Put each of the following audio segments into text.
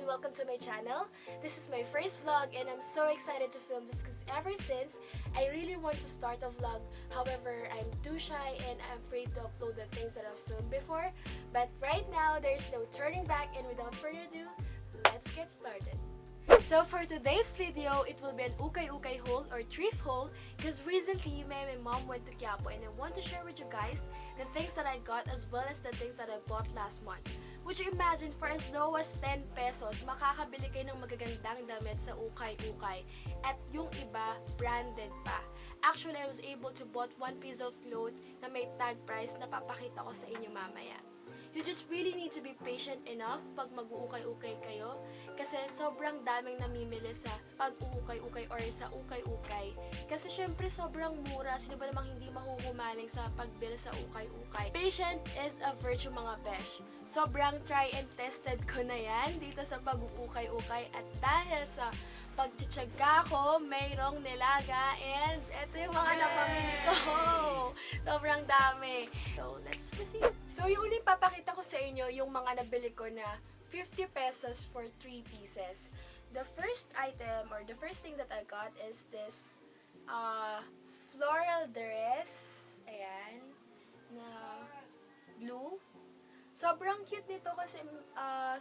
welcome to my channel. This is my first vlog and I'm so excited to film this because ever since I really want to start a vlog. However, I'm too shy and I'm afraid to upload the things that I've filmed before. But right now, there's no turning back, and without further ado, let's get started. So for today's video, it will be an ukay-ukay haul or thrift haul because recently my mom went to Quiapo and I want to share with you guys the things that I got as well as the things that I bought last month. Would you imagine for as low as 10 pesos, makakabili kayo ng magagandang damit sa ukay-ukay at yung iba, branded pa. Actually, I was able to bought one piece of clothes na may tag price na papakita ko sa inyo mamaya. You just really need to be patient enough pag mag-uukay-ukay kayo kasi sobrang daming namimili sa pag-uukay-ukay or sa ukay-ukay. Kasi syempre sobrang mura, sino ba namang hindi mahuhumaling sa pagbili sa ukay-ukay. Patient is a virtue mga besh. Sobrang try and tested ko na yan dito sa pag-uukay-ukay at dahil sa pagtsitsaga ko, mayroong nilaga, and ito yung mga napamili ko. Sobrang dami. So, let's proceed. So, yung uling papakita ko sa inyo yung mga nabili ko na 50 pesos for 3 pieces. The first item, or the first thing that I got is this floral dress. Ayan. Na blue. Sobrang cute nito kasi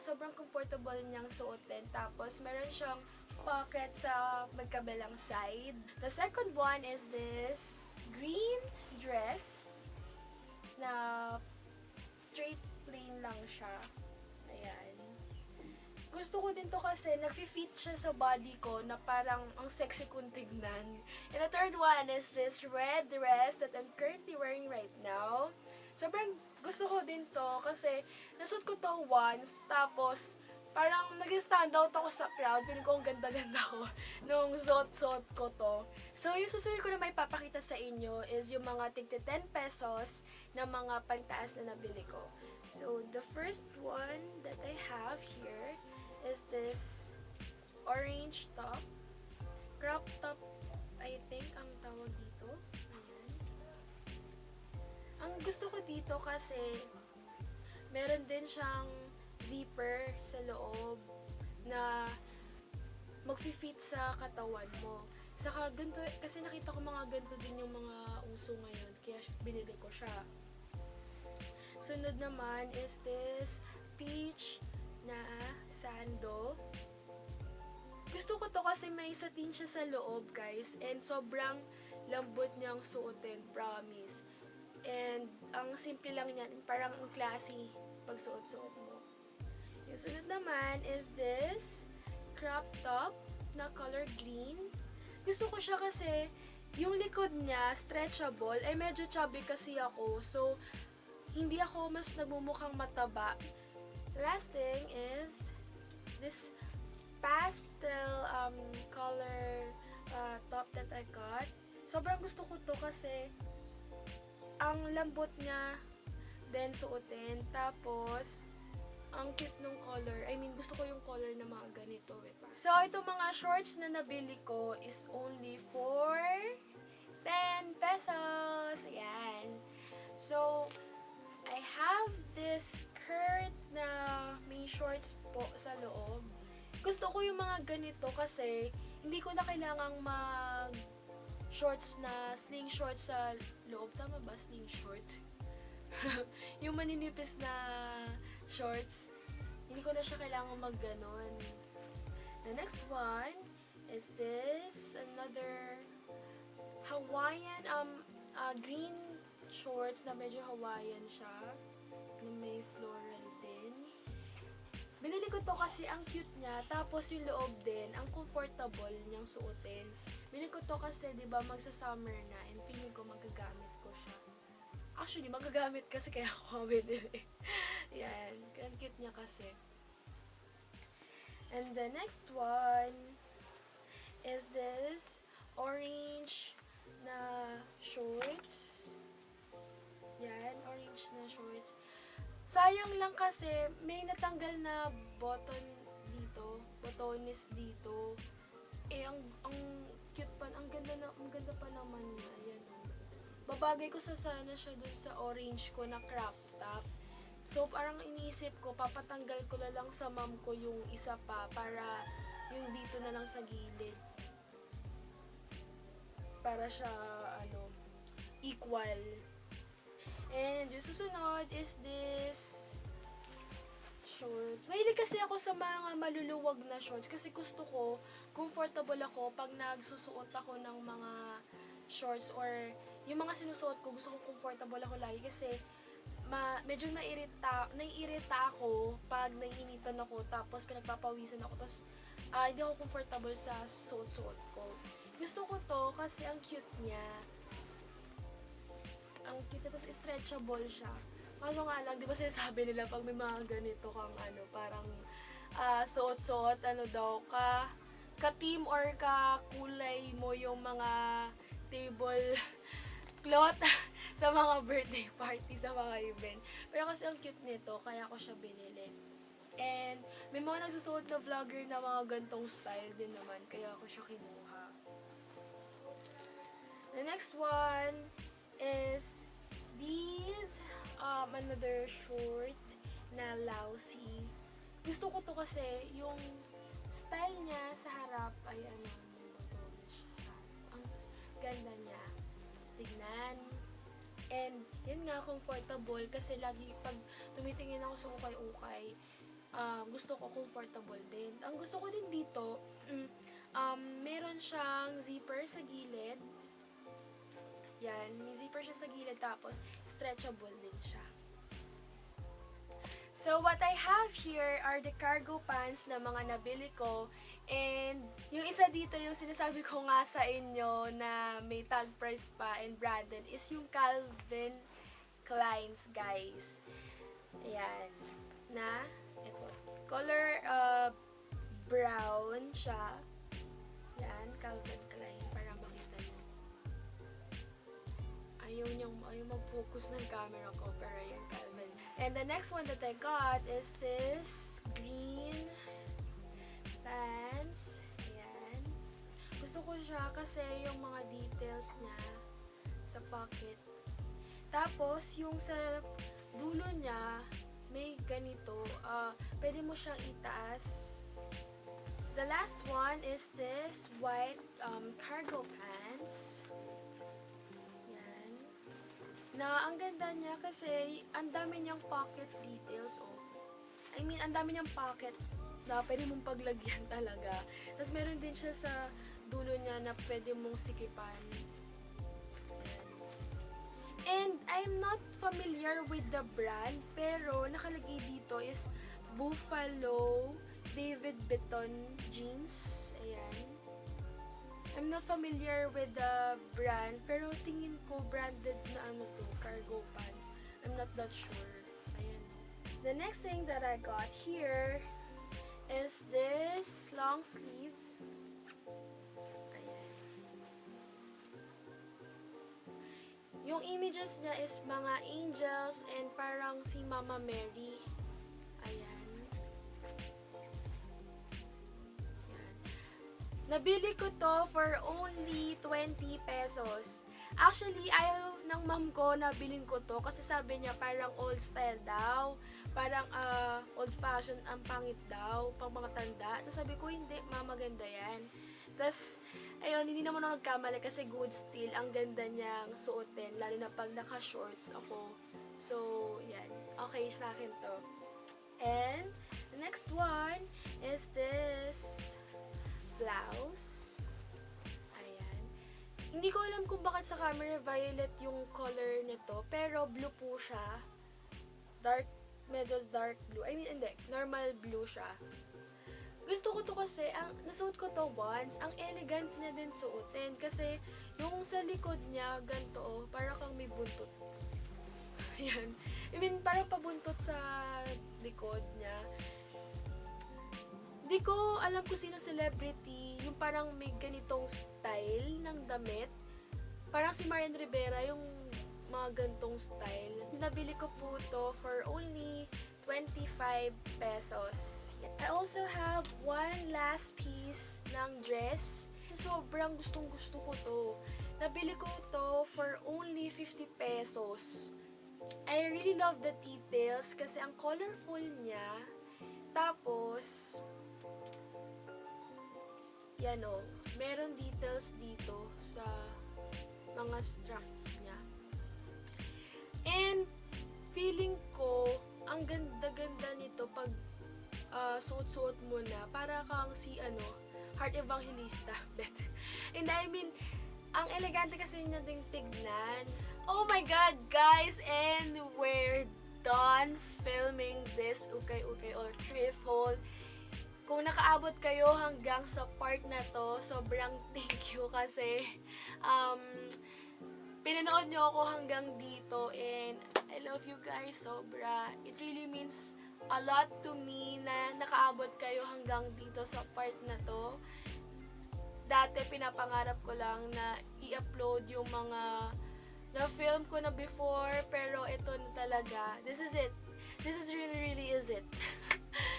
sobrang comfortable niyang suotin. Tapos, meron siyang pocket sa magkabilang side. The second one is this green dress na straight plain lang siya. Ayan. Gusto ko din to kasi nag-fit siya sa body ko na parang ang sexy kong tignan. And the third one is this red dress that I'm currently wearing right now. Sobrang gusto ko din to kasi nasuot ko to once, tapos parang nag-stand out ako sa crowd. Feeling ko ang ganda-ganda ko nung suot-suot ko to. So, yung susunod ko na may papakita sa inyo is yung mga tigti 10 pesos na mga pantaas na nabili ko. So, the first one that I have here is this orange top. Crop top, I think, ang tawag dito. Ayan. Ang gusto ko dito kasi meron din siyang zipper sa loob na mag-fit sa katawan mo. Saka ganito, kasi nakita ko mga ganito din yung mga uso ngayon, kaya binili ko siya. Sunod naman is this peach na sando. Gusto ko to kasi may satin siya sa loob, guys, and sobrang lambot niyang suotin, promise. And ang simple lang niyan, parang ang classy pag suot-suot mo. Yung sunod naman is this crop top na color green. Gusto ko siya kasi yung likod niya stretchable. Ay medyo chubby kasi ako. So, hindi ako mas nagmumukhang mataba. Last thing is this pastel color top that I got. Sobrang gusto ko to kasi ang lambot niya then suotin. Tapos, ang cute nung color. I mean, gusto ko yung color na mga ganito eh. So, itong mga shorts na nabili ko is only for 10 pesos. Ayan. So, I have this skirt na may shorts po sa loob. Gusto ko yung mga ganito kasi hindi ko na kailangang mag shorts na sling shorts sa loob. Tama ba? Sling short? Yung maninipis na shorts, hindi ko na siya kailangan mag-ganon. The next one is this, another Hawaiian, green shorts na medyo Hawaiian siya, na may floral din. Binili ko to kasi ang cute niya, tapos yung loob din, ang comfortable niyang suotin. Binili ko to kasi, di ba, magsa-summer na, and feeling ko magagamit ko siya. Actually, magagamit kasi kaya ako binili. Yan. Ang cute niya kasi. And the next one is this orange na shorts. Yan. Orange na shorts. Sayang lang kasi may natanggal na button dito. Buttonis dito. Eh, ang cute pa. Ang ganda pa naman niya. Yan. Babagay ko sana siya dun sa orange ko na crop top. So, parang iniisip ko, papatanggal ko na lang sa mom ko yung isa pa para yung dito na lang sa gilid. Para siya, equal. And yung susunod is this shorts. Mahilig kasi ako sa mga maluluwag na shorts kasi gusto ko, comfortable ako pag nagsusuot ako ng mga shorts or yung mga sinusuot ko, gusto ko comfortable ako lagi kasi medyo naiirita ako pag naiinitan ako tapos pinagpapawisan ako tapos hindi ako comfortable sa suot-suot ko. Gusto ko to kasi ang cute niya. Ang cute, tapos stretchable siya. Kaso nga lang, di ba sinasabi nila pag may mga ganito kang parang suot-suot, ka-team or ka-kulay mo yung mga table cloth sa mga birthday party, sa mga event. Pero kasi ang cute nito, kaya ko siya binili. And may mga nagsusuot na vlogger na mga gantong style din naman, kaya ako siya kinuha. The next one is these, another short na lousy. Gusto ko to kasi yung style niya sa harap ay ang ganda niya. Tignan. And yun nga, comfortable kasi lagi pag tumitingin ako sa ukay-ukay, gusto ko comfortable din. Ang gusto ko din dito, meron siyang zipper sa gilid. Yan, may zipper siya sa gilid tapos stretchable din siya. So, what I have here are the cargo pants na mga nabili ko. And yung isa dito, yung sinasabi ko nga sa inyo na may tag price pa and branded is yung Calvin Klein's, guys. Ayan. Na, ito. Color brown siya. Yan, Calvin Klein. Para makita nyo. Ayaw mag-focus ng camera ko, pero yan, Calvin. And the next one that I got is this green pants. Ayan. Gusto ko siya kasi yung mga details niya sa pocket. Tapos, yung sa dulo niya, may ganito. Pwede mo siyang itaas. The last one is this white cargo pants. Na ang ganda niya kasi ang dami niyang pocket details, I mean, ang dami niyang pocket na pwede mong paglagyan talaga. Tapos meron din siya sa dulo niya na pwede mong sikipan. And I'm not familiar with the brand, pero nakalagay dito is Buffalo David Beton jeans. Ayan. I'm not familiar with the brand, pero tingin ko branded na cargo pants. I'm not that sure. Ayan. The next thing that I got here is this long sleeves. Ayan. Yung images niya is mga angels and parang si Mama Mary. Ayan. Nabili ko to for only 20 pesos. Actually, ayaw ng mom ko na bilhin ko to kasi sabi niya parang old style daw. Parang old fashion, ang pangit daw, pang mga tanda. Tapos sabi ko, hindi, maganda yan. Tapos, ayun, hindi naman ako nagkamali kasi good still. Ang ganda niyang suotin, lalo na pag naka-shorts ako. So, yan. Okay sa akin to. And, the next one is this blouse. Ayan. Hindi ko alam kung bakit sa camera violet yung color nito, pero blue po siya. Medyo dark blue. I mean, hindi. Normal blue siya. Gusto ko to kasi, nasuot ko to once, ang elegant niya din suotin. Kasi, yung sa likod niya, ganito, para kang may buntot. Ayan. I mean, parang pabuntot sa likod niya. Di ko alam kung sino celebrity, yung parang may ganitong style ng damit. Parang si Marian Rivera, yung mga gantong style. Nabili ko po to for only 25 pesos. I also have one last piece ng dress. Sobrang gustong gusto ko to. Nabili ko to for only 50 pesos. I really love the details kasi ang colorful niya. Tapos, yan o, meron details dito sa mga strap niya. And, feeling ko, ang ganda-ganda nito pag suot-suot mo na. Para kang si, Heart Evangelista. And I mean, ang elegante kasi niya ding tignan. Oh my God, guys! And we're done filming this ukay-ukay or thrift haul. Kung nakaabot kayo hanggang sa part na to, sobrang thank you kasi pinanood nyo ako hanggang dito and I love you guys sobra. It really means a lot to me na nakaabot kayo hanggang dito sa part na to. Dati pinapangarap ko lang na i-upload yung mga na-film ko na before, pero ito na talaga. This is it. This is really is it.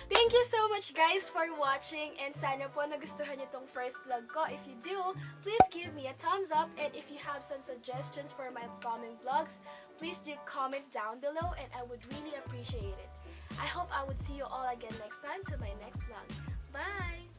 Thank you so much guys for watching and sana po nagustuhan niyo tong first vlog ko. If you do, please give me a thumbs up and if you have some suggestions for my upcoming vlogs, please do comment down below and I would really appreciate it. I hope I would see you all again next time to my next vlog. Bye!